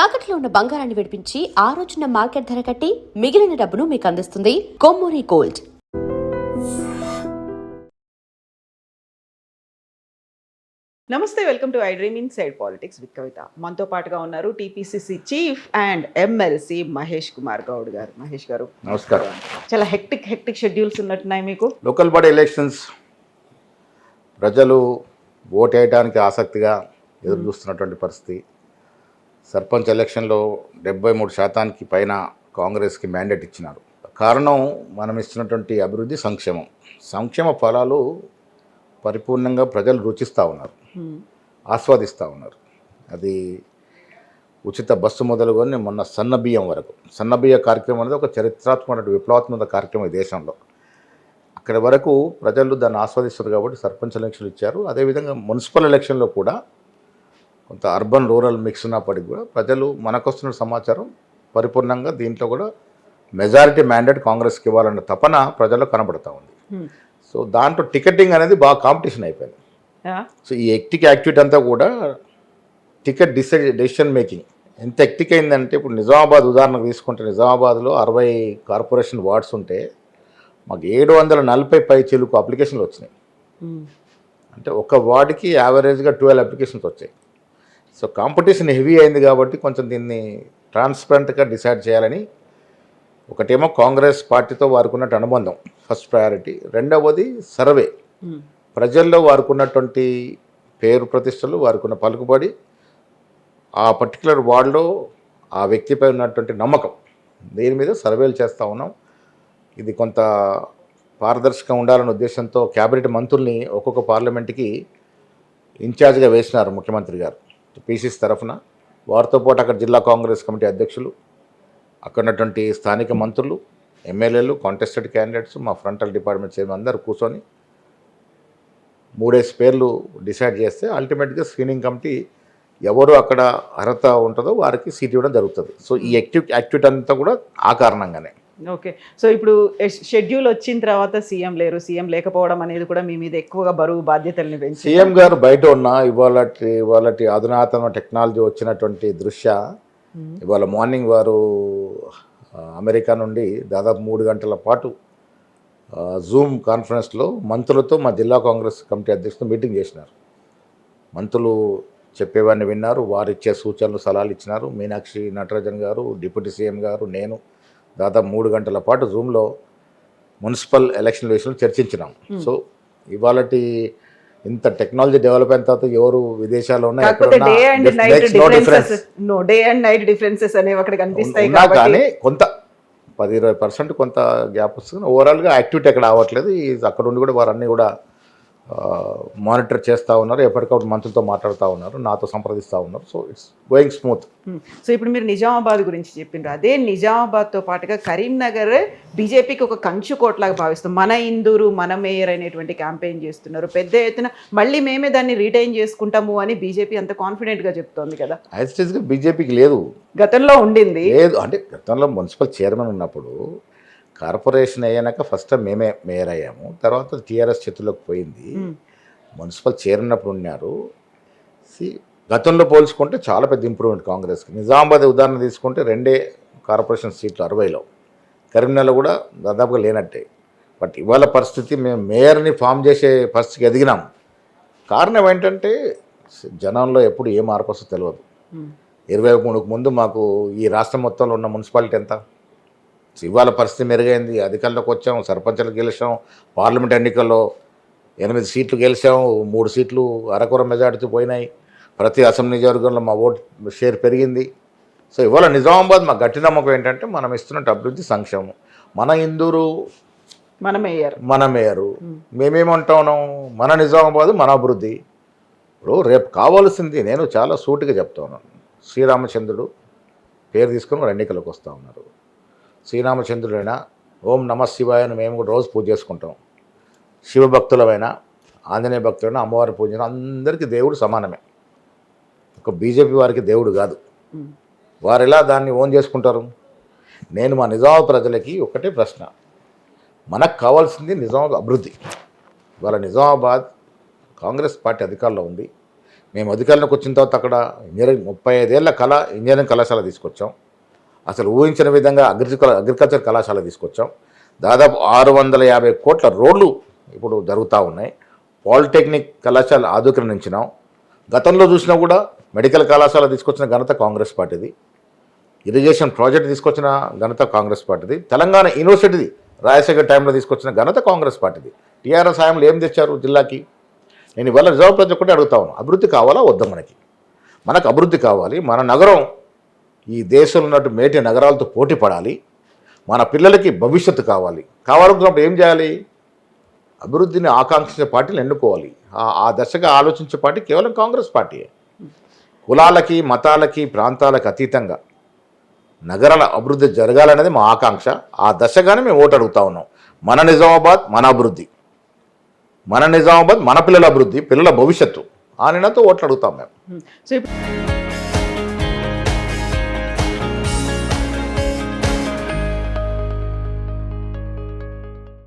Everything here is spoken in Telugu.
తాకట్లో ఉన్న బంగారాన్ని విడిపించి ఆ రోజున మార్కెట్ ధర కట్టి మిగిలిన డబ్బును మీకు అందిస్తుంది కొమ్మూరి గోల్డ్. నమస్తే, welcome to iDream inside politics with Kavitha. మనతో పాటుగా ఉన్నారు TPCC chief and MLC Mahesh Kumar Goud గారు. మహేష్ గారు నమస్కారం. చాలా హెక్టిక్ షెడ్యూల్స్ ఉన్నట్టున్నాయి మీకు. లోకల్ బాడీ ఎలక్షన్స్ ప్రజలు ఓటు వేయడానికి ఆసక్తిగా ఎదురు చూస్తున్నటువంటి పరిస్థితి. సర్పంచ్ ఎలక్షన్లో 73% పైన కాంగ్రెస్కి మ్యాండేట్ ఇచ్చినారు. కారణం మనం ఇస్తున్నటువంటి అభివృద్ధి, సంక్షేమ ఫలాలు పరిపూర్ణంగా ప్రజలు రుచిస్తూ ఉన్నారు, ఆస్వాదిస్తూ ఉన్నారు. అది ఉచిత బస్సు మొదలుకొని మొన్న సన్నబియ్యం వరకు. సన్నబియ్య కార్యక్రమం అనేది ఒక చరిత్రాత్మక విప్లవాత్మక కార్యక్రమం ఈ దేశంలో. అక్కడి వరకు ప్రజలు దాన్ని ఆస్వాదిస్తారు కాబట్టి సర్పంచ్ ఎలక్షన్లు ఇచ్చారు. అదేవిధంగా మున్సిపల్ ఎలక్షన్లో కూడా కొంత అర్బన్ రూరల్ మిక్స్ ఉన్నప్పటికీ కూడా ప్రజలు మనకొస్తున్న సమాచారం పరిపూర్ణంగా దీంట్లో కూడా మెజారిటీ మ్యాండేట్ కాంగ్రెస్కి ఇవ్వాలన్న తపన ప్రజల్లో కనబడుతూ ఉంది. సో దాంట్లో టికెటింగ్ అనేది బాగా కాంపిటీషన్ అయిపోయింది. సో ఈ ఎక్టిక్ యాక్టివిటీ అంతా కూడా టికెట్ డెసిషన్ మేకింగ్ ఎంత ఎక్టిక్ అయిందంటే, ఇప్పుడు నిజామాబాద్ ఉదాహరణకు తీసుకుంటే, నిజామాబాద్లో 60 కార్పొరేషన్ వార్డ్స్ ఉంటే మాకు 740 పై చిలుకు అప్లికేషన్లు వచ్చినాయి. అంటే ఒక వార్డుకి యావరేజ్గా 12 అప్లికేషన్స్ వచ్చాయి. సో కాంపిటీషన్ హెవీ అయింది కాబట్టి కొంచెం దీన్ని ట్రాన్స్పరెంట్గా డిసైడ్ చేయాలని, ఒకటేమో కాంగ్రెస్ పార్టీతో వారుకున్నట్టు అనుబంధం ఫస్ట్ ప్రయారిటీ, రెండవది సర్వే, ప్రజల్లో వారుకున్నటువంటి పేరు ప్రతిష్టలు, వారుకున్న పలుకుబడి, ఆ పర్టికులర్ వార్డులో ఆ వ్యక్తిపై ఉన్నటువంటి నమ్మకం, దీని మీద సర్వేలు చేస్తూ ఉన్నాం. ఇది కొంత పారదర్శకంగా ఉండాలనే ఉద్దేశంతో క్యాబినెట్ మంత్రుల్ని ఒక్కొక్క పార్లమెంట్కి ఇన్ఛార్జ్గా వేసినారు ముఖ్యమంత్రి గారు పీసీసీ తరఫున. వారితో పాటు అక్కడ జిల్లా కాంగ్రెస్ కమిటీ అధ్యక్షులు, అక్కడ ఉన్నటువంటి స్థానిక మంత్రులు, ఎమ్మెల్యేలు, కాంటెస్టెడ్ క్యాండిడేట్స్, మా ఫ్రంటల్ డిపార్ట్మెంట్ చైర్మన్ అందరూ కూర్చొని 3 పేర్లు డిసైడ్ చేస్తే అల్టిమేట్గా స్క్రీనింగ్ కమిటీ ఎవరు అక్కడ అర్హత ఉంటుందో వారికి సీట్ ఇవ్వడం జరుగుతుంది. సో ఈ యాక్టివిటీ అంతా కూడా ఆ కారణంగానే. ఓకే, సో ఇప్పుడు షెడ్యూల్ వచ్చిన తర్వాత సీఎం లేరు, సీఎం లేకపోవడం అనేది కూడా మీ మీద ఎక్కువగా బరువు బాధ్యతల్ని పెంచి, సీఎం గారు బయట ఉన్న ఇవాళ అధునాతన టెక్నాలజీ వచ్చినటువంటి దృష్ట్యా ఇవాళ మార్నింగ్ వారు అమెరికా నుండి దాదాపు 3 గంటల పాటు జూమ్ కాన్ఫరెన్స్లో మంత్రులతో మా జిల్లా కాంగ్రెస్ కమిటీ అధ్యక్షులతో మీటింగ్ చేసినారు. మంత్రులు చెప్పేవాడిని విన్నారు, వారు ఇచ్చే సూచనలు సలహాలు ఇచ్చినారు. మీనాక్షి నటరాజన్ గారు, డిప్యూటీ సీఎం గారు, నేను దాదాపు 3 గంటల పాటు జూమ్లో మున్సిపల్ ఎలక్షన్ విషయంలో చర్చించినాం. సో ఇవాళ ఇంత టెక్నాలజీ డెవలప్ అయిన తర్వాత ఎవరు విదేశాల్లో ఉన్నా కానీ కొంత 10-20% కొంత గ్యాప్ వస్తుంది. ఓవరాల్గా యాక్టివిటీ ఎక్కడ అవ్వట్లేదు. అక్కడ ఉండి కూడా వారు అన్నీ కూడా మానిటర్ చేస్తూ ఉన్నారు, ఎప్పటికప్పుడు మంత్రులతో మాట్లాడుతూ ఉన్నారు, నాతో సంప్రదిస్తూ ఉన్నారు. So it's going smooth. So ఇప్పుడు మీరు నిజామాబాద్ గురించి చెప్పిండ్రు. అదే నిజామాబాద్తో పాటుగా కరీంనగర్ బీజేపీకి ఒక కంచుకోట్లాగా భావిస్తాం. మన ఇందూరు మన మేయర్ అనేటువంటి క్యాంపెయిన్ చేస్తున్నారు పెద్ద ఎత్తున. మళ్ళీ మేమే దాన్ని రిటైన్ చేసుకుంటాము అని బీజేపీ అంత కాన్ఫిడెంట్గా చెప్తోంది కదా. యాజ్ ఇట్ ఈస్గా బీజేపీకి లేదు, గతంలో ఉండింది లేదు. అంటే గతంలో మున్సిపల్ చైర్మన్ ఉన్నప్పుడు కార్పొరేషన్ అయ్యాక ఫస్ట్ మేమే మేయర్ అయ్యాము, తర్వాత టీఆర్ఎస్ చేతుల్లోకి పోయింది. మున్సిపల్ చైర్మన్నప్పుడు ఉన్నారు. గతంలో పోల్చుకుంటే చాలా పెద్ద ఇంప్రూవ్మెంట్ కాంగ్రెస్కి. నిజామాబాద్ ఉదాహరణ తీసుకుంటే 2 కార్పొరేషన్ సీట్లు 60లో, కరీంనగర్లో కూడా దాదాపుగా లేనట్టే. బట్ ఇవాళ పరిస్థితి మేము మేయర్ని ఫామ్ చేసే పరిస్థితికి ఎదిగినాం. కారణం ఏంటంటే జనంలో ఎప్పుడు ఏ మార్పు వస్తుందో తెలియదు. 23కు ముందు మాకు ఈ రాష్ట్రం మొత్తంలో ఉన్న మున్సిపాలిటీ ఎంత, ఇవాళ పరిస్థితి మెరుగైంది. అధికారంలోకి వచ్చాం, సర్పంచ్లు గెలిచాం, పార్లమెంట్ ఎన్నికల్లో 8 సీట్లు గెలిచాము, 3 సీట్లు అరకొర మెజార్టీతో పోయినాయి. ప్రతి అసెంబ్లీ నియోజకవర్గంలో మా ఓటు షేర్ పెరిగింది. సో ఇవాళ నిజామాబాద్ మా గట్టి నమ్మకం ఏంటంటే మనం ఇస్తున్నట్టు అభివృద్ధి, సంక్షేమం. మన ఇందూరు మన మేయరు మేమేమంటాం, మన నిజామాబాద్ మన అభివృద్ధి. ఇప్పుడు రేపు కావాల్సింది, నేను చాలా సూటిగా చెప్తా ఉన్నాను, శ్రీరామచంద్రుడు పేరు తీసుకొని ఎన్నికలకు వస్తూ ఉన్నారు. శ్రీరామచంద్రుడైనా ఓం నమ శివాయ అని మేము కూడా రోజు పూజ చేసుకుంటాం. శివభక్తులమైన, ఆంజనేయ భక్తులైనా, అమ్మవారి పూజ అందరికీ దేవుడు సమానమే. ఒక బీజేపీ వారికి దేవుడు కాదు. వారు ఎలా దాన్ని ఓన్ చేసుకుంటారు? నేను మా నిజామాబాద్ ప్రజలకి ఒకటే ప్రశ్న, మనకు కావాల్సింది నిజామాబాద్ అభివృద్ధి. వాళ్ళ నిజామాబాద్ కాంగ్రెస్ పార్టీ అధికారంలో ఉంది. మేము అధికారంలోకి వచ్చిన తర్వాత అక్కడ ఇంజనీరింగ్ 35 ఏళ్ల కళ ఇంజనీరింగ్ కళాశాల తీసుకొచ్చాం. అసలు ఊహించిన విధంగా అగ్రికల్చర్ కళాశాల తీసుకొచ్చాం. దాదాపు 650 కోట్ల రోడ్లు ఇప్పుడు జరుగుతూ ఉన్నాయి. పాలిటెక్నిక్ కళాశాల ఆధునీకరించినాం. గతంలో చూసినా కూడా మెడికల్ కళాశాల తీసుకొచ్చిన ఘనత కాంగ్రెస్ పార్టీది. ఇరిగేషన్ ప్రాజెక్ట్ తీసుకొచ్చిన ఘనత కాంగ్రెస్ పార్టీది. తెలంగాణ యూనివర్సిటీది రాజశేఖర్ టైంలో తీసుకొచ్చిన ఘనత కాంగ్రెస్ పార్టీది. టీఆర్ఎస్ హయాంలో ఏం తెచ్చారు జిల్లాకి? నేను ఇవాళ రిజర్వ్ ప్రజలు ఒకటే అడుగుతా ఉన్నాను, అభివృద్ధి కావాలా వద్దా? మనకు అభివృద్ధి కావాలి. మన నగరం ఈ దేశంలో ఉన్నట్టు మేటి నగరాలతో పోటీ పడాలి. మన పిల్లలకి భవిష్యత్తు కావాలనుకున్నప్పుడు ఏం చేయాలి? అభివృద్ధిని ఆకాంక్షించే పార్టీలు ఎన్నుకోవాలి. ఆ దశగా ఆలోచించే పార్టీ కేవలం కాంగ్రెస్ పార్టీయే. కులాలకి, మతాలకి, ప్రాంతాలకు అతీతంగా నగరాల అభివృద్ధి జరగాలనేది మా ఆకాంక్ష. ఆ దశగానే మేము ఓటు అడుగుతా ఉన్నాం. మన నిజామాబాద్ మన అభివృద్ధి, మన నిజామాబాద్ మన పిల్లల అభివృద్ధి, పిల్లల భవిష్యత్తు ఆ నినాదంతో ఓట్లు అడుగుతాం మేము. సో ఇప్పుడు